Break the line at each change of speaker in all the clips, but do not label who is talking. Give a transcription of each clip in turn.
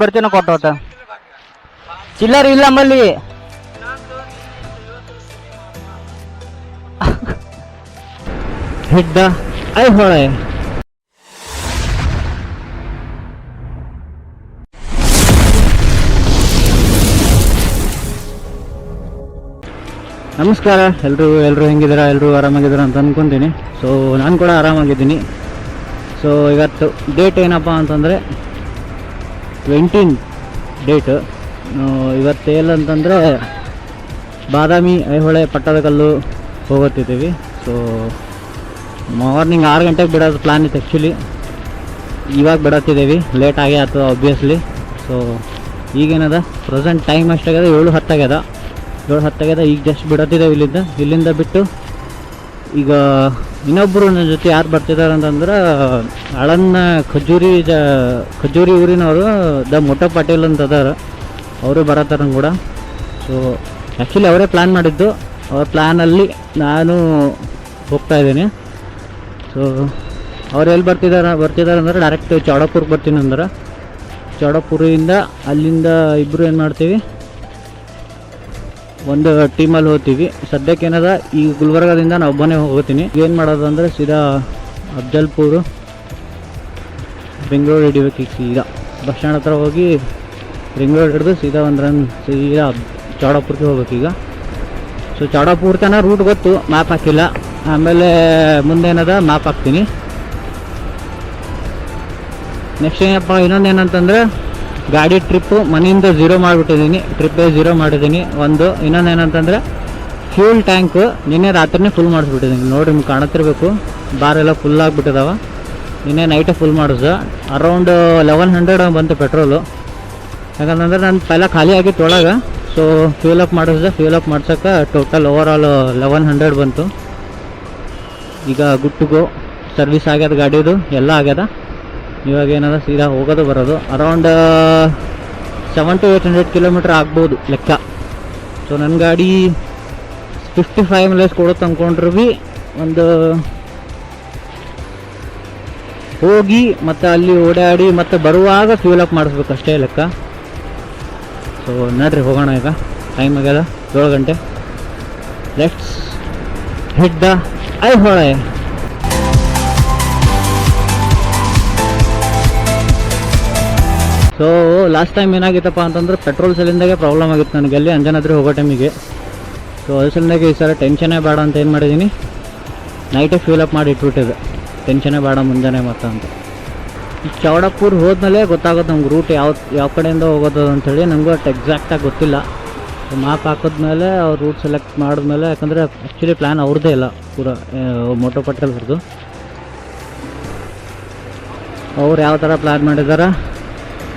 ಬರ್ತೀನೋ ಕೊಟ್ಟೋತ ಚಿಲ್ಲರ್ ಇಲ್ಲ ನಮ್ಮಲ್ಲಿ. ಹಿಡ್ದ ಐಹೊಳೆ ನಮಸ್ಕಾರ ಎಲ್ಲರೂ ಹೆಂಗಿದ್ದೀರಾ? ಎಲ್ಲರೂ ಆರಾಮಾಗಿದ್ದೀರಾ ಅಂತ ಅಂದ್ಕೊತೀನಿ. ಸೊ ನಾನು ಕೂಡ ಆರಾಮಾಗಿದ್ದೀನಿ. ಸೊ ಇವತ್ತು ಡೇಟ್ ಏನಪ್ಪ ಅಂತಂದರೆ 19 ಡೇಟ್. ಇವತ್ತು ಏನಂತಂದರೆ ಬಾದಾಮಿ ಐಹೊಳೆ ಪಟ್ಟದಕಲ್ಲು ಹೋಗುತ್ತಿದ್ದೀವಿ. ಸೊ ಮಾರ್ನಿಂಗ್ 6 ಗಂಟೆಗೆ ಬಿಡೋದು ಪ್ಲ್ಯಾನ್ ಇತ್ತು ಆ್ಯಕ್ಚುಲಿ. ಇವಾಗ ಬಿಡತ್ತಿದ್ದೀವಿ, ಲೇಟ್ ಆಗೇ ಆಯ್ತು ಆಬ್ವಿಯಸ್ಲಿ. ಸೊ ಈಗೇನದ ಪ್ರೆಸೆಂಟ್ ಟೈಮ್ ಅಷ್ಟಾಗ್ಯದ 7:10 ಆಗ್ಯದ. ಈಗ ಜಸ್ಟ್ ಬಿಡತ್ತಿದ್ದೇವೆ ಇಲ್ಲಿಂದ ಬಿಟ್ಟು. ಈಗ ಇನ್ನೊಬ್ಬರು ನನ್ನ ಜೊತೆ ಯಾರು ಬರ್ತಿದ್ದಾರೆ ಅಂತಂದ್ರೆ ಆಳನ್ನ ಖಜೂರಿ ಊರಿನವರು ದ ಮೊಟ್ಟೋ ಪಾಟೀಲ್ ಅಂತ ಅದಾರ, ಅವರು ಬರತ್ತಾರ ಕೂಡ. ಸೊ ಆ್ಯಕ್ಚುಲಿ ಅವರೇ ಪ್ಲ್ಯಾನ್ ಮಾಡಿದ್ದು, ಅವ್ರ ಪ್ಲ್ಯಾನಲ್ಲಿ ನಾನು ಹೋಗ್ತಾ ಇದ್ದೀನಿ. ಸೊ ಅವ್ರು ಎಲ್ಲಿ ಬರ್ತಿದ್ದಾರೆ ಅಂದ್ರೆ ಡೈರೆಕ್ಟ್ ಚೌಡಪುರ್ಗೆ ಬರ್ತೀನಿ ಅಂದ್ರೆ ಚೌಡಪುರಿಂದ ಅಲ್ಲಿಂದ ಇಬ್ಬರು ಏನು ಮಾಡ್ತೀವಿ, ಒಂದು ಟೀಮಲ್ಲಿ ಹೋಗ್ತೀವಿ. ಸದ್ಯಕ್ಕೆ ಏನದ ಈ ಗುಲ್ಬರ್ಗದಿಂದ ನಾನು ಒಬ್ಬನೇ ಹೋಗ್ತೀನಿ. ಏನು ಮಾಡೋದು ಅಂದರೆ ಸೀದಾ ಅಫ್ಜಲ್ಪುರು ರಿಂಗ್ ರೋಡ್ ಹಿಡಿಬೇಕು. ಈಗ ಸೀದಾ ಬಸ್ ಸ್ಟ್ಯಾಂಡ್ ಹತ್ರ ಹೋಗಿ ರಿಂಗ್ ರೋಡ್ ಹಿಡಿದು ಸೀದಾ ಸೀದಾ ಚೌಡಪುರ್ಗೆ ಹೋಗ್ಬೇಕು ಈಗ. ಸೊ ಚೌಡಪುರ್ ತನಕ ರೂಟ್ ಗೊತ್ತು, ಮ್ಯಾಪ್ ಹಾಕಿಲ್ಲ. ಆಮೇಲೆ ಮುಂದೇನದ ಮ್ಯಾಪ್ ಹಾಕ್ತೀನಿ. ನೆಕ್ಸ್ಟ್ ಏನಪ್ಪ ಇನ್ನೊಂದು ಏನಂತಂದರೆ ಗಾಡಿ ಟ್ರಿಪ್ಪು ಮನೆಯಿಂದ 0 ಮಾಡಿಬಿಟ್ಟಿದ್ದೀನಿ, ಟ್ರಿಪ್ಪೇ 0 ಮಾಡಿದ್ದೀನಿ. ಇನ್ನೊಂದು ಏನಂತಂದರೆ ಫ್ಯೂಲ್ ಟ್ಯಾಂಕು ನಿನ್ನೆ ರಾತ್ರಿನೇ ಫುಲ್ ಮಾಡಿಸ್ಬಿಟ್ಟಿದ್ದೀನಿ. ನೋಡಿ ನಿಮ್ಗೆ ಕಾಣುತ್ತಿರಬೇಕು, ಬಾರೆಲ್ಲ ಫುಲ್ ಆಗಿಬಿಟ್ಟಿದಾವ. ನಿನ್ನೆ ನೈಟೇ ಫುಲ್ ಮಾಡಿಸ್ದೆ. ಅರೌಂಡ್ 1100 ಬಂತು ಪೆಟ್ರೋಲು. ಯಾಕಂತಂದ್ರೆ ನಾನು ಪೈಲ ಖಾಲಿ ಆಗಿತ್ತು ಒಳಗೆ. ಸೊ ಫ್ಯೂಲ್ ಅಪ್ ಮಾಡಿಸ್ದೆ. ಫ್ಯೂಲ್ ಅಪ್ ಮಾಡ್ಸೋಕೆ ಟೋಟಲ್ ಓವರಾಲ್ 1100 ಬಂತು. ಈಗ ಗುಡ್ ಟು ಗೋ, ಸರ್ವಿಸ್ ಆಗ್ಯದ ಗಾಡಿದು, ಎಲ್ಲ ಆಗ್ಯದ. ಇವಾಗ ಏನದ ಸೀದಾ ಹೋಗೋದು ಬರೋದು ಅರೌಂಡ್ 700 to 800 ಕಿಲೋಮೀಟ್ರ್ ಆಗ್ಬೋದು ಲೆಕ್ಕ. ಸೊ ನನ್ನ ಗಾಡಿ 55 ಮೈಲೇಜ್ ಕೊಡುತ್ತೆ ಅಂದ್ಕೊಂಡ್ರು ಭೀ ಒಂದು ಹೋಗಿ ಮತ್ತು ಅಲ್ಲಿ ಓಡಾಡಿ ಮತ್ತು ಬರುವಾಗ ಫ್ಯೂಲ್ ಅಪ್ ಮಾಡಿಸ್ಬೇಕು ಅಷ್ಟೇ ಲೆಕ್ಕ. ಸೊ ನಡ್ರಿ ಹೋಗೋಣ. ಈಗ ಟೈಮ್ ಆಗ್ಯದ 7 ಗಂಟೆ. Let's hit the Aihole. So last time ಏನಾಗಿತ್ತಪ್ಪ ಅಂತಂದ್ರೆ ಪೆಟ್ರೋಲ್ ಸಲಿಂದಾಗೆ ಪ್ರಾಬ್ಲಮ್ ಆಗಿತ್ತು ನನಗೆ ಅಲ್ಲಿ ಅಂಜನಾದ್ರಿ ಹೋಗೋ ಟೈಮಿಗೆ. ಸೊ ಅದ್ರ ಸಲಿಂದಾಗೆ ಈ ಸಲ ಟೆನ್ಷನೇ ಬೇಡ ಅಂತ ಏನು ಮಾಡಿದ್ದೀನಿ, ನೈಟೇ ಫ್ಯೂಲ್ ಅಪ್ ಮಾಡಿ ಇಟ್ಬಿಟ್ಟಿದೆ. ಟೆನ್ಷನೇ ಬೇಡ ಮುಂಜಾನೆ ಮತ್ತು ಅಂತ. ಈ ಚೌಡಪುರ್ ಹೋದ್ಮೇಲೆ ಗೊತ್ತಾಗೋದು ನಮ್ಗೆ ರೂಟ್ ಯಾವ ಕಡೆಯಿಂದ ಹೋಗೋದು ಅಂಥೇಳಿ. ನನಗೂ ಅಷ್ಟು ಎಕ್ಸಾಕ್ಟಾಗಿ ಗೊತ್ತಿಲ್ಲ. ಮ್ಯಾಪ್ ಹಾಕಿದ್ಮೇಲೆ ಅವ್ರು ರೂಟ್ ಸೆಲೆಕ್ಟ್ ಮಾಡಿದ್ಮೇಲೆ, ಯಾಕಂದರೆ ಆ್ಯಕ್ಚುಲಿ ಪ್ಲ್ಯಾನ್ ಅವ್ರದ್ದೇ ಇಲ್ಲ ಪೂರ ಮೊಟೋ ಪಟೇಲ್ ಅವ್ರದ್ದು. ಅವ್ರು ಯಾವ ಥರ ಪ್ಲ್ಯಾನ್ ಮಾಡಿದಾರೆ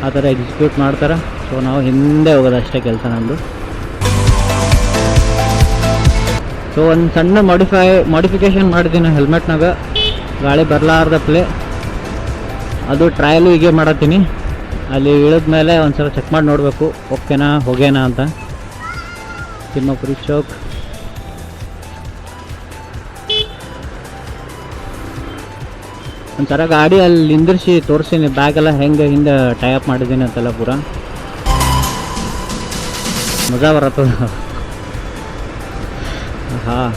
ಆ ಥರ ಎಕ್ಸಿಕ್ಯೂಟ್ ಮಾಡ್ತಾರೆ. ಸೊ ನಾವು ಹಿಂದೆ ಹೋಗೋದು ಅಷ್ಟೇ ಕೆಲಸ ನಮ್ಮದು. ಸೊ ಒಂದು ಸಣ್ಣ ಮಾಡಿಫಿಕೇಷನ್ ಮಾಡಿದ್ದೀನಿ ಹೆಲ್ಮೆಟ್ನಾಗ, ಗಾಳಿ ಬರಲಾರ್ದಪ್ಲೆ. ಅದು ಟ್ರಯಲು ಹೀಗೆ ಮಾಡತ್ತೀನಿ. ಅಲ್ಲಿ ಇಳಿದ್ಮೇಲೆ ಒಂದು ಸಲ ಚೆಕ್ ಮಾಡಿ ನೋಡಬೇಕು ಓಕೆನಾ ಹೋಗೇನಾ ಅಂತ. ತಿಮ್ಮಾಪುರಿ ಚೌಕ್ ಒಂಥರ ಗಾಡಿ ಅಲ್ಲಿ ನಿಂದಿರಿಸಿ ತೋರಿಸ್ತೀನಿ, ಬ್ಯಾಗೆಲ್ಲ ಹೆಂಗೆ ಹಿಂದೆ ಟೈಅಪ್ ಮಾಡಿದ್ದೀನಿ ಅಂತೆಲ್ಲ ಪೂರ ಮಜಾ ಬರತ್ತದ. ಹಾಂ,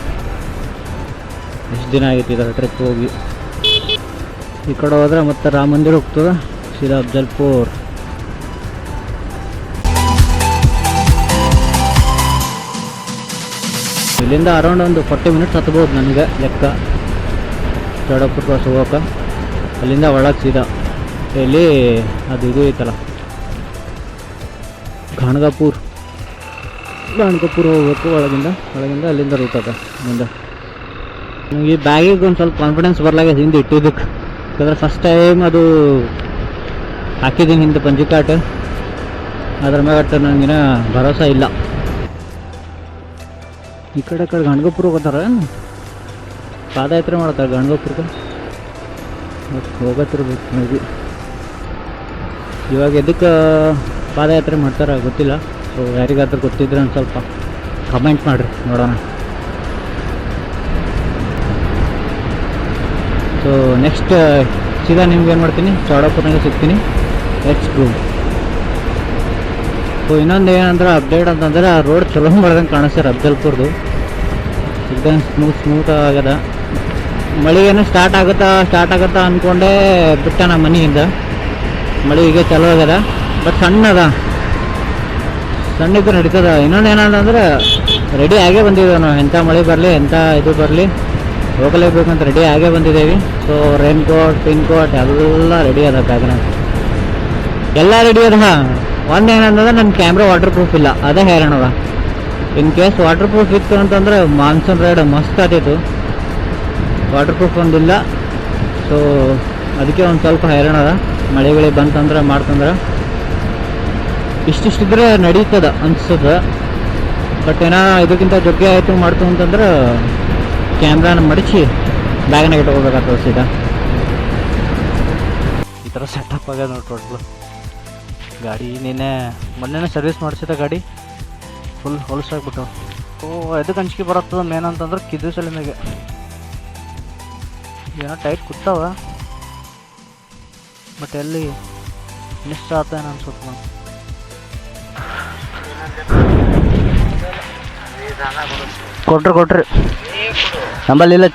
ಎಷ್ಟು ದಿನ ಆಗೈತಿ ಇದರ ಟ್ರಿಪ್ ಹೋಗಿ. ಈ ಕಡೆ ಹೋದ್ರೆ ಮತ್ತೆ ರಾಮ ಮಂದಿರ ಹೋಗ್ತದೆ, ಸೀದಾ ಅಫ್ಜಲ್ಪುರ್. ಇಲ್ಲಿಂದ ಅರೌಂಡ್ ಒಂದು 40 ಮಿನಿಟ್ಸ್ ಹತ್ಬೋದು ನನಗೆ ಲೆಕ್ಕ ಚೌಡಪುರ್ ಕ್ರಾಸ್ ಹೋಗೋಕೆ. ಅಲ್ಲಿಂದ ಒಳಗೆ ಸೀದಾ ಇಲ್ಲಿ ಅದು ಇದು ಐತಲ್ಲ ಗಾಣಗಾಪುರ್ ಹೋಗ್ಬೇಕು. ಒಳಗಿಂದ ಅಲ್ಲಿಂದ ರೂಟ್ ಅದ ಮುಂದೆ. ನನಗೆ ಈ ಬ್ಯಾಗಿಗೆ ಒಂದು ಸ್ವಲ್ಪ ಕಾನ್ಫಿಡೆನ್ಸ್ ಬರಲಾಗ ಹಿಂದೆ ಇಟ್ಟಿದ್ದಕ್ಕೆ. ಯಾಕಂದರೆ ಫಸ್ಟ್ ಟೈಮ್ ಅದು ಹಾಕಿದ್ದೀನಿ ಹಿಂದೆ ಪಂಜಿ ಕಾರ್ಟ್, ಅದ್ರ ಮ್ಯಾಗ ನನಗಿನ ಭರೋಸಾ ಇಲ್ಲ. ಈ ಕಡೆ ಗಾಣಗಾಪುರ ಹೋಗ್ತಾರ ಏನು ಪಾದಯಾತ್ರೆ ಮಾಡ್ತಾರೆ ಗಾಣಗಾಪುರ್ಗೆ ಹೋಗತ್ತಿರ್ಬೇಕು ಮೇಬಿ. ಇವಾಗ ಎದಕ್ಕೆ ಪಾದಯಾತ್ರೆ ಮಾಡ್ತಾರೆ ಗೊತ್ತಿಲ್ಲ. ಸೊ ಯಾರಿಗಾದ್ರೂ ಗೊತ್ತಿದ್ರೆ ಒಂದು ಸ್ವಲ್ಪ ಕಮೆಂಟ್ ಮಾಡಿರಿ ನೋಡೋಣ. ಸೊ ನೆಕ್ಸ್ಟ್ ಸೀದಾ ನಿಮ್ಗೆ ಏನು ಮಾಡ್ತೀನಿ, ಚೌಡಪುರ್ನಾಗೆ ಸಿಗ್ತೀನಿ. Let's go. ಸೊ ಇನ್ನೊಂದು ಏನಂದ್ರೆ ಅಪ್ಡೇಟ್ ಅಂತಂದ್ರೆ ಆ ರೋಡ್ ಚಲೋ ಮಾಡ್ದಂಗೆ ಕಾಣಿಸ್ತಾರೆ ಅಫ್ಜಲ್ಪುರ್ದು. एकदम ಸ್ಮೂತ್ ಆಗದ. ಮಳೆ ಏನೋ ಸ್ಟಾರ್ಟ್ ಆಗುತ್ತಾ ಅಂದ್ಕೊಂಡೆ ಬಿಟ್ಟ ನಮ್ಮ ಮನೆಯಿಂದ. ಮಳೆ ಈಗ ಚಲೋ ಆಗ್ಯದ, ಬಟ್ ಸಣ್ಣಿದ್ದು ನಡೀತದ. ಇನ್ನೊಂದು ಏನಂತಂದ್ರೆ ರೆಡಿ ಆಗೇ ಬಂದಿದ್ದೇವೆ ನಾವು. ಎಂಥ ಮಳೆ ಬರಲಿ ಎಂಥ ಇದು ಬರಲಿ ಹೋಗಲೇಬೇಕಂತ ರೆಡಿ ಆಗೇ ಬಂದಿದ್ದೇವೆ. ಸೊ ರೈನ್ ಕೋಟ್ ಪಿನ್ ಕೋಟ್ ಎಲ್ಲ ರೆಡಿ ಅದ, ಬ್ಯಾಗ್ನಾಗ ಎಲ್ಲ ರೆಡಿ ಅದ. ಒಂದು ಏನಂತಂದ್ರೆ ನನ್ನ ಕ್ಯಾಮ್ರಾ ವಾಟರ್ ಪ್ರೂಫ್ ಇಲ್ಲ, ಅದೇ ಹೈರಾಣದ. ಇನ್ ಕೇಸ್ ವಾಟರ್ ಪ್ರೂಫ್ ಇತ್ತು ಅಂತಂದ್ರೆ ಮಾನ್ಸೂನ್ ರೈಡ್ ಮಸ್ತ್ ಆತಿತ್ತು. ವಾಟರ್ ಪ್ರೂಫ್ ಒಂದಿಲ್ಲ, ಸೊ ಅದಕ್ಕೆ ಒಂದು ಸ್ವಲ್ಪ ಹೈರಾಣದ. ಮಳೆ ಬಂತಂದ್ರೆ ಮಾಡ್ತಂದ್ರೆ ಇಷ್ಟಿಷ್ಟಿದ್ರೆ ನಡೀತದ ಅನ್ಸ್ತದ. ಬಟ್ ಏನೋ ಇದಕ್ಕಿಂತ ಜೊಗ್ಗೆ ಆಯಿತು ಮಾಡ್ತು ಅಂತಂದ್ರೆ ಕ್ಯಾಮ್ರಾನ ಮಡಿಸಿ ಬ್ಯಾಗ್ನಾಗ ಇಟ್ಕೋಬೇಕಾಗ್ತದೆ ಸೀದಾ. ಈ ಥರ ಸೆಟಪ್ ಆಗ್ಯದ ನೋಡಿ ಟೋಟ್ಲು ಗಾಡಿ. ಮೊನ್ನೆ ಸರ್ವಿಸ್ ಮಾಡಿಸಿದ ಗಾಡಿ ಫುಲ್ ಹೊಲಸಾಗ್ಬಿಟ್ಟು. ಓ ಎದಕ್ಕೆ ಅಂಜಿಕೆ ಬರುತ್ತದ ಮೇನ್ ಅಂತಂದ್ರೆ ಕಿದು ಸಲಿಂದಾಗೆ ಏನೋ ಟೈಟ್ ಕೂತಾವ, ಬಟ್ ಎಲ್ಲಿ ಮಿಸ್ ಆತೇನು ಅನ್ಸುತ್ತೆ ನಾವು. ಕೊಟ್ರಿ ನಂಬಲ್ಲಿ ಇಲ್ಲ.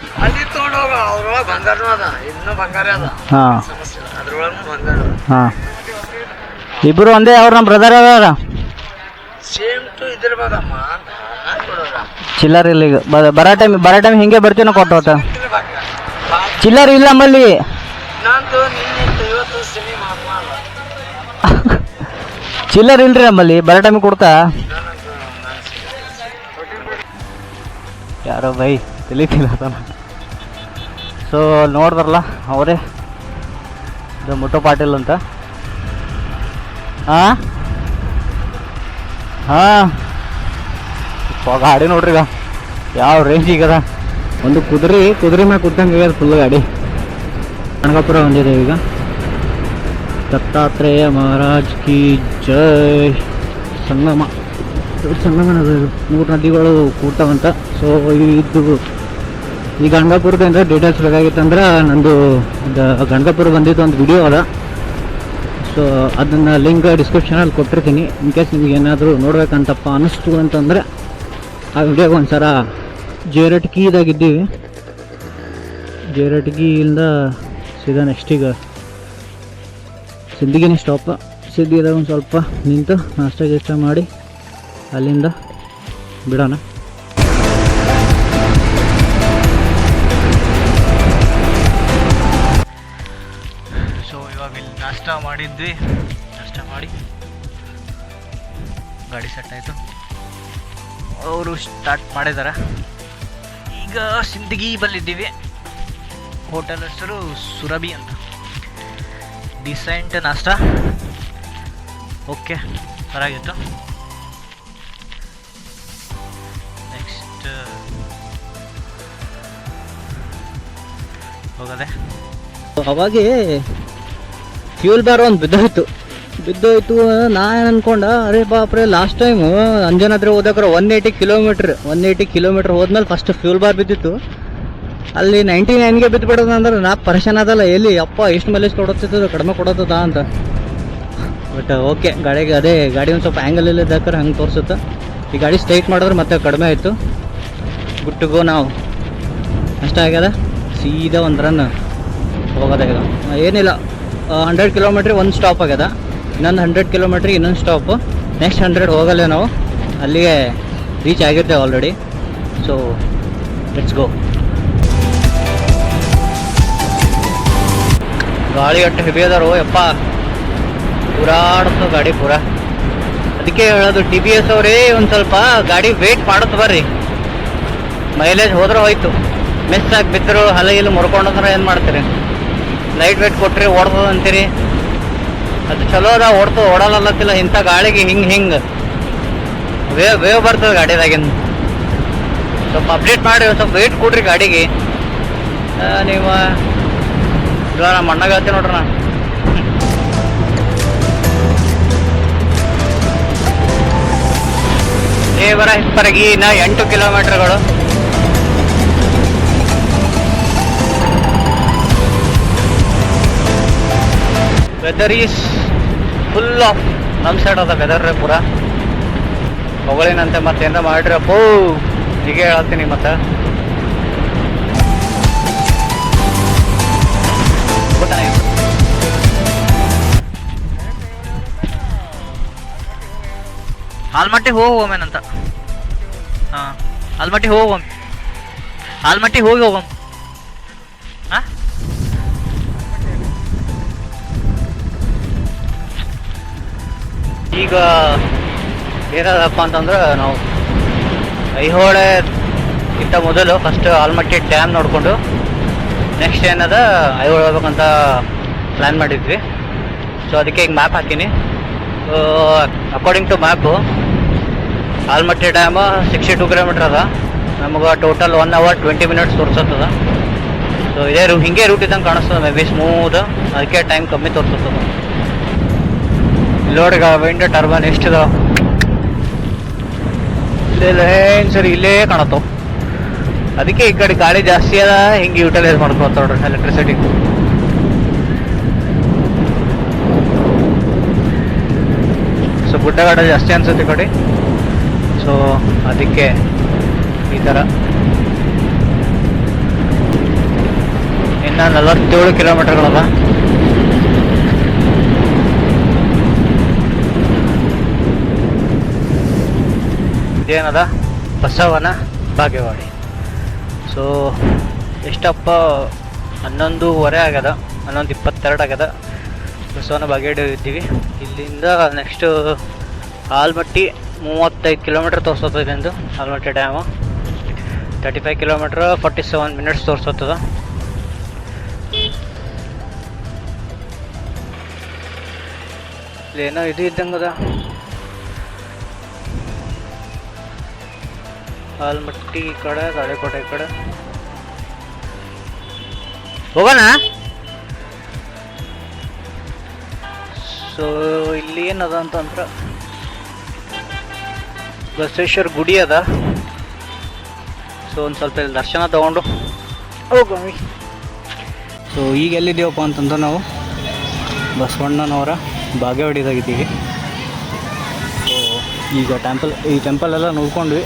ಹಾಂ ಇಬ್ಬರು ಒಂದೇ ಅವ್ರು ನಮ್ಮ ಬ್ರದರ್ ಅದಾರ. ಚಿಲ್ಲರ್ ಇಲ್ಲ ಈಗ ಬರೋ ಟೈಮ್ ಹಿಂಗೆ ಬರ್ತೀವಿ ನಾವು ಕೊಟ್ಟು ಹೋತ. ಚಿಲ್ಲರ್ ಇಲ್ಲ ನಮ್ಮಲ್ಲಿ. ಚಿಲ್ಲರ್ ಇಲ್ರಿ ನಮ್ಮಲ್ಲಿ, ಬರೋ ಟೈಮಿಗೆ ಕೊಡ್ತಾ. ಯಾರೋ ಬೈ ತಿಳಿತಿಲ್ಲ. ಸೊ ನೋಡಿದ್ರಲ್ಲ ಅವರೇ, ಇದು ಮುಟ್ಟೋ ಪಾಟೀಲ್ ಅಂತ. ಹಾಂ ಗಾಡಿ ನೋಡ್ರಿ ಈಗ ಯಾವ ರೇಂಜಿಗದ. ಒಂದು ಕುದುರೆ ಮೇಲೆ ಕೂತಂಗೆ ಆಗ್ಯದ ಫುಲ್ ಗಾಡಿ. ಕನಕಪುರ ಬಂದಿದೆ ಈಗ. ದತ್ತಾತ್ರೇಯ ಮಹಾರಾಜ್ ಕಿ ಜೈ. ಸಂಗಮ ಅದು 3 ನದಿಗಳು ಕೂಡ್ತಾವಂತ. ಸೊ ಇದು ಈ ಗಂಗಾಪುರದಿಂದ ಡೀಟೇಲ್ಸ್ ಬೇಕಾಗಿತ್ತಂದ್ರೆ ನಂದು ಗಂಗಾಪುರ ಬಂದಿದ್ದು ಒಂದು ವಿಡಿಯೋ ಅದ. ಸೊ ಅದನ್ನು ಲಿಂಕ್ ಡಿಸ್ಕ್ರಿಪ್ಷನಲ್ಲಿ ಕೊಟ್ಟಿರ್ತೀನಿ. ಇನ್ ಕೇಸ್ ನಿಮ್ಗೆ ಏನಾದರೂ ನೋಡ್ಬೇಕಂತಪ್ಪ ಅನ್ನಿಸ್ತು ಅಂತಂದರೆ ಆ ವಿಡಿಯೋಗೆ ಒಂದ್ಸಲ ಜೇರಟ್ಗಿದಾಗಿದ್ದೀವಿ. ಜೇರಟ್ಗಿಯಿಂದ ಸೀದಾ ನೆಕ್ಸ್ಟ್ ಈಗ ಸಿದ್ದಿಗೆನೇ ಸ್ಟಾಪ್. ಸಿದ್ದಿಗೆದಾಗ ಒಂದು ಸ್ವಲ್ಪ ನಿಂತು ನಾಷ್ಟ ಮಾಡಿ ಅಲ್ಲಿಂದ ಬಿಡೋಣ. ಸೊ ಇವಾಗ ಇಲ್ಲಿ ನಾಷ್ಟ ಮಾಡಿದ್ವಿ. ನಾಷ್ಟ ಮಾಡಿ ಗಾಡಿ ಸೆಟ್ ಆಯಿತು. ಅವರು ಸ್ಟಾರ್ಟ್ ಮಾಡಿದಾರೆ. ಈಗ ಸಿಂದಗಿ ಬಲ್ಲಿದ್ದೀವಿ. ಹೋಟೆಲ್ ಹೆಸರು ಸುರಭಿ ಅಂತ. ಡಿಸೆಂಟ್ ನಾಷ್ಟ, ಓಕೆ ಚೆನ್ನಾಗಿತ್ತು. ನೆಕ್ಸ್ಟ್ ಹೋಗದೆ ಅವಾಗೆ ಫ್ಯೂಲ್ ಬಾರ್ ಒಂದು ಬಿದ್ದೋಯ್ತು. ನಾ ಏನು ಅನ್ಕೊಂಡ, ಅರೆ ಬಾಪ್ರೆ ಲಾಸ್ಟ್ ಟೈಮು ಅಂಜನಾದ್ರಿ ಹೋದಾಕ್ರೆ 180 ಕಿಲೋಮೀಟ್ರ್ ಹೋದ್ಮೇಲೆ ಫಸ್ಟ್ ಫ್ಯೂಲ್ ಬಾರ್ ಬಿದ್ದಿತ್ತು. ಅಲ್ಲಿ 99ಗೆ ಬಿದ್ದುಬಿಡೋದು ಅಂದ್ರೆ ನಾ ಪರೇಶಾನ್ ಅದಲ್ಲ. ಎಲ್ಲಿ ಅಪ್ಪ ಎಷ್ಟು ಮೈಲೇಜ್ ಕೊಡುತ್ತಿದ್ದು ಕಡಿಮೆ ಕೊಡೋತದ ಅಂತ. ಬಟ್ ಓಕೆ, ಗಾಡಿಗೆ ಅದೇ ಗಾಡಿ ಒಂದು ಸ್ವಲ್ಪ ಆ್ಯಂಗಲ್ ಇಲ್ಲದಾಕ್ರೆ ಹಂಗೆ ತೋರಿಸುತ್ತೆ. ಈ ಗಾಡಿ ಸ್ಟ್ರೈಟ್ ಮಾಡಿದ್ರೆ ಮತ್ತೆ ಕಡಿಮೆ ಆಯಿತು. ಗುಟ್ಟಿಗೋ ನಾವು ಅಷ್ಟ ಆಗ್ಯದ. ಸೀದಾ ಒಂದು ರನ್ ಹೋಗೋದಾಗ್ಯದ. ಏನಿಲ್ಲ, 100 ಕಿಲೋಮೀಟ್ರಿಗೆ ಒಂದು ಸ್ಟಾಪ್ ಆಗ್ಯದ. ಇನ್ನೊಂದು 100 ಕಿಲೋಮೀಟ್ರಿಗೆ ಇನ್ನೊಂದು ಸ್ಟಾಪು. ನೆಕ್ಸ್ಟ್ 100 ಹೋಗಲ್ಲ ನಾವು, ಅಲ್ಲಿಗೆ ರೀಚ್ ಆಗಿರ್ತೇವೆ ಆಲ್ರೆಡಿ. So let's go. ಗಾಳಿ ಅಷ್ಟು ಹೆವಿ ಅದಾರೋ ಯಪ್ಪ, ಪೂರಾಡ್ತು ಗಾಡಿ ಪೂರ. ಅದಕ್ಕೆ ಹೇಳೋದು TVS ಅವರೇ ಒಂದು ಸ್ವಲ್ಪ ಗಾಡಿ ವೇಟ್ ಮಾಡುತ್ತೆ ಬರ್ರಿ. ಮೈಲೇಜ್ ಹೋದ್ರೆ ಹೋಯ್ತು, ಮಿಸ್ ಆಗಿ ಬಿದ್ದರು ಹಲಗಿಲು ಮುರ್ಕೊಂಡ್ರೆ ಏನು ಮಾಡ್ತೀರಿ? ಲೈಟ್ ವೇಟ್ ಕೊಟ್ರಿ ಓಡ್ತದ ಅಂತೀರಿ. ಅದು ಚಲೋ ಅದ, ಓಡಲ್ಲತ್ತಿಲ್ಲ. ಇಂಥ ಗಾಳಿಗೆ ಹಿಂಗೆ ವೇವ್ ಬರ್ತದೆ ಗಾಡಿದಾಗಿಂದ. ಸ್ವಲ್ಪ ಅಪ್ಡೇಟ್ ಮಾಡಿ ಸ್ವಲ್ಪ ವೇಟ್ ಕೊಡ್ರಿ ಗಾಡಿಗೆ. ನೀವು ಇಲ್ಲ ನಮ್ಮ ಅಣ್ಣಗೆ ಹೇಳ್ತೀನಿ ನೋಡ್ರಿ ನಾ. ದೇವರ ಹಿಪ್ಪರಗಿ ಇನ್ನ 8 ಕಿಲೋಮೀಟರ್ಗಳು. ವೆದರ್ ಈಸ್ ಫುಲ್ ಆಫ್ ನಮ್ಮ ಸೈಡ್ ಅದ ವೆದರ್ ಪೂರ. ಹೊಗಳಿನಂತೆ ಮತ್ತೇನಾರ ಮಾಡಿರಪ್ಪೋ ಹೀಗೆ ಹೇಳ್ತೀನಿ ಮತ್ತೆ.
ಆಲ್ಮಟ್ಟಿ ಹೋಗೋಮೇನಂತ. ಹಾಂ ಆಲ್ಮಟ್ಟಿ ಹೋಗೋಮ್, ಆಲ್ಮಟ್ಟಿ ಹೋಗಿ ಹೋಗೋಮ್. ಹಾಂ
ಈಗ ಏನದಪ್ಪ ಅಂತಂದ್ರೆ ನಾವು ಐಹೊಳೆ ಇಂಥ ಮೊದಲು ಫಸ್ಟ್ ಆಲ್ಮಟ್ಟಿ ಡ್ಯಾಮ್ ನೋಡಿಕೊಂಡು ನೆಕ್ಸ್ಟ್ ಏನದ ಐಹೊಳೆ ಹೋಗ್ಬೇಕಂತ ಪ್ಲ್ಯಾನ್ ಮಾಡಿದ್ವಿ. ಸೊ ಅದಕ್ಕೆ ಈಗ ಮ್ಯಾಪ್ ಹಾಕೀನಿ. According to map Almatti dam 62 kilometre ಅದ. ನಮಗೆ ಟೋಟಲ್ 1 hour 20 minutes ತೋರಿಸತ್ತದ. ಸೊ ಇದೇ ಹಿಂಗೆ ರೂಟ್ ಇದ್ದಂಗೆ ಕಾಣಿಸ್ತದೆ, ಮೇ ಬಿ ಸ್ಮೂತ್, ಅದಕ್ಕೆ ಟೈಮ್ ಕಮ್ಮಿ ತೋರಿಸತ್ತದ. ಇಲ್ಲಿ ನೋಡಿ ವಿಂಡ್ ಟರ್ಬನ್ ಎಷ್ಟಿದ, ಇಲ್ಲೆಲ್ಲ ಏನು ಸರಿ ಇಲ್ಲೇ ಕಾಣತ್ತವ. ಅದಕ್ಕೆ ಈ ಕಡೆ ಗಾಳಿ ಜಾಸ್ತಿ ಅದ, ಹಿಂಗೆ ಯೂಟಿಲೈಸ್ ಮಾಡ್ಕೊತ ನೋಡ್ರಿ ಎಲೆಕ್ಟ್ರಿಸಿಟಿ. ಸೊ ಗುಡ್ಡಗಾಡ ಜಾಸ್ತಿ ಅನ್ಸುತ್ತೆ ಈ ಕಡೆ. ಸೊ ಅದಕ್ಕೆ ಈ ಥರ ಇನ್ನು 47 ಕಿಲೋಮೀಟರ್ಗಳದ. ಇದೇನದ ಬಸವನ ಬಾಗೇವಾಡಿ. ಸೊ ಎಷ್ಟಪ್ಪ 11:30 ಆಗ್ಯದ, 11:22 ಆಗ್ಯದ. ಬಸವನ ಬಾಗೇವಾಡಿ ಇದ್ದೀವಿ. ಇಲ್ಲಿಂದ ನೆಕ್ಸ್ಟ್ ಆಲ್ಮಟ್ಟಿ 35 ಕಿಲೋಮೀಟ್ರ್ ತೋರಿಸ್ತದೆ ಎಂದು ಆಲ್ಮಟ್ಟಿ ಡ್ಯಾಮು. 35 kilometre 47 minutes ತೋರಿಸ್ತದ. ಇಲ್ಲೇನೋ ಇದು ಇದ್ದಂಗದ ಆಲ್ಮಟ್ಟಿ ಈ ಕಡೆ, ತಾಳಿಕೋಟೆ ಈ ಕಡೆ ಹೋಗೋಣ. ಸೊ ಇಲ್ಲಿ ಏನದ ಅಂತಂದ್ರೆ ಬಸವೇಶ್ವರ ಗುಡಿ ಅದ. ಸೊ ಒಂದು ಸ್ವಲ್ಪ ಇಲ್ಲಿ ದರ್ಶನ ತಗೊಂಡು ಹೋಗೋಣ. ಸೊ ಈಗ ಎಲ್ಲಿದ್ದೀವಪ್ಪ ಅಂತಂದ್ರೆ ನಾವು ಬಸವಣ್ಣನವರ ಬಾಗೇವಾಡಿದಾಗಿದ್ದೀವಿ. ಸೊ ಈಗ ಈ ಟೆಂಪಲ್ ಎಲ್ಲ ನೋಡ್ಕೊಂಡ್ವಿ.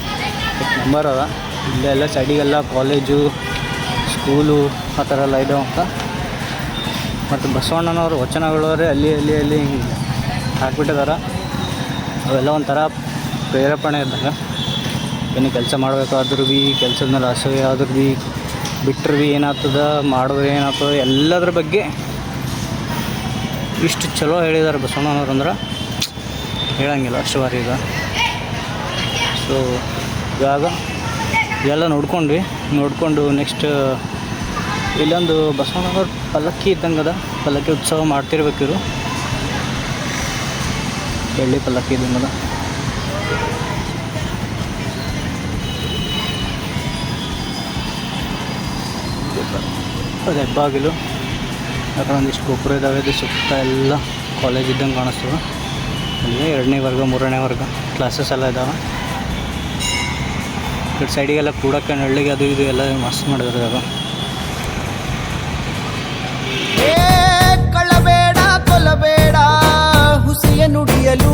ನಂಬರ್ ಅದ ಇಲ್ಲೆಲ್ಲ ಸೈಡಿಗೆಲ್ಲ ಕಾಲೇಜು, ಸ್ಕೂಲು ಆ ಥರ ಎಲ್ಲ ಇದಾವೆ ಅಂತ. ಮತ್ತು ಬಸವಣ್ಣನವರು ವಚನಗಳವರೇ ಅಲ್ಲಿ ಹಿಂಗೆ ಹಾಕ್ಬಿಟ್ಟಿದ್ದಾರೆ. ಅವೆಲ್ಲ ಒಂಥರ ಪ್ರೇರೇಪಣೆ ಇದ್ದಾಗ ಏನು ಕೆಲಸ ಮಾಡಬೇಕಾದ್ರೂ ಭೀ, ಕೆಲಸದ ಮೇಲೆ ಅಸಹ್ಯ ಆದ್ರೂ ಭೀ, ಬಿಟ್ಟರು ಭೀ ಏನಾಗ್ತದ, ಮಾಡಿದ್ರೆ ಏನಾಗ್ತದ, ಎಲ್ಲದ್ರ ಬಗ್ಗೆ ಇಷ್ಟು ಚಲೋ ಹೇಳಿದ್ದಾರೆ ಬಸವಣ್ಣನವ್ರು ಅಂದ್ರೆ ಹೇಳಂಗಿಲ್ಲ, ಅಷ್ಟು ಬಾರಿ ಇದೆ. ಸೊ ಇವಾಗ ಎಲ್ಲ ನೋಡಿಕೊಂಡು ನೆಕ್ಸ್ಟ್ ಇಲ್ಲೊಂದು ಬಸವಣ್ಣನವ್ರ ಪಲ್ಲಕ್ಕಿ ಇದ್ದಂಗದ. ಪಲ್ಲಕ್ಕಿ ಉತ್ಸವ ಮಾಡ್ತಿರ್ಬೇಕಿರು, ಬೆಳ್ಳಿ ಪಲ್ಲಕ್ಕಿ ಇದ್ದಂಗದ. ಅದು ಹೆಬ್ಬಾಗಿಲು. ಯಾಕಂದ್ರೆ ಒಂದಿಷ್ಟು ಗೊಬ್ಬರ ಇದ್ದಾವೆ. ಇದು ಸುತ್ತ ಎಲ್ಲ ಕಾಲೇಜ್ ಇದ್ದಂಗೆ ಕಾಣಿಸ್ತದೆ. ಅಲ್ಲಿ 2ನೇ ವರ್ಗ 3ನೇ ವರ್ಗ ಕ್ಲಾಸಸ್ ಎಲ್ಲ ಇದ್ದಾವೆ. ಈ ಸೈಡಿಗೆಲ್ಲ ಕೂಡಕ್ಕೆ ನಳ್ಳಿಗೆ ಅದು ಇದು ಎಲ್ಲ ಮಸ್ತ್ ಮಾಡಿದ್ರೆ ಅದು.
ಕಳ್ಳಬೇಡ ಕೊಲ್ಲಬೇಡ ಹುಸಿಯ ನುಡಿಯಲು